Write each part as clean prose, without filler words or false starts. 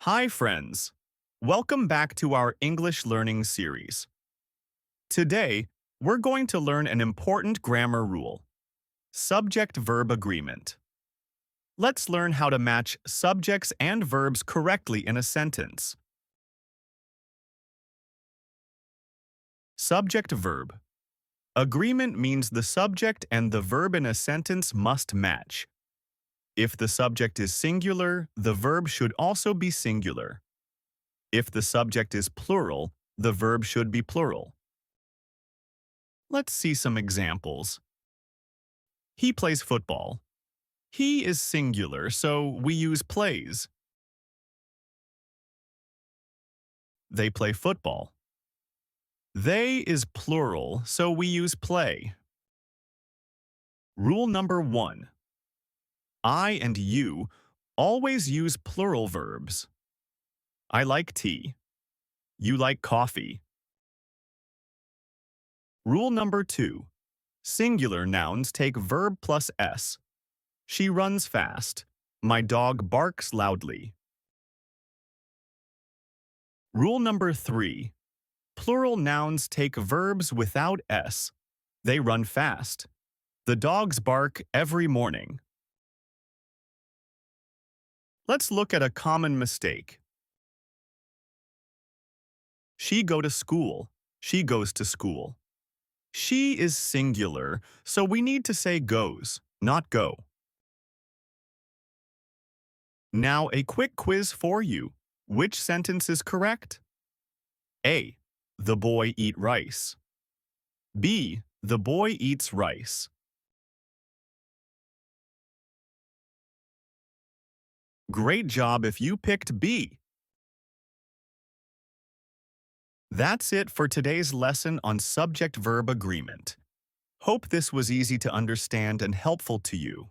Hi, friends. Welcome back to our English learning series. Today, we're going to learn an important grammar rule, subject-verb agreement. Let's learn how to match subjects and verbs correctly in a sentence. Subject-verb. Agreement means the subject and the verb in a sentence must match. If the subject is singular, the verb should also be singular. If the subject is plural, the verb should be plural. Let's see some examples. He plays football. He is singular, so we use plays. They play football. They is plural, so we use play. Rule number 1. I and you always use plural verbs. I like tea. You like coffee. Rule number 2. Singular nouns take verb plus s. She runs fast. My dog barks loudly. Rule number 3. Plural nouns take verbs without s. They run fast. The dogs bark every morning. Let's look at a common mistake. She go to school. She goes to school. She is singular, so we need to say goes, not go. Now a quick quiz for you. Which sentence is correct? A. The boy eat rice. B. The boy eats rice. Great job if you picked B. That's it for today's lesson on subject-verb agreement. Hope this was easy to understand and helpful to you.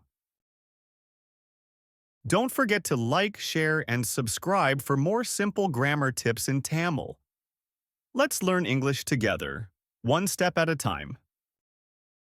Don't forget to like, share, and subscribe for more simple grammar tips in Tamil. Let's learn English together, one step at a time.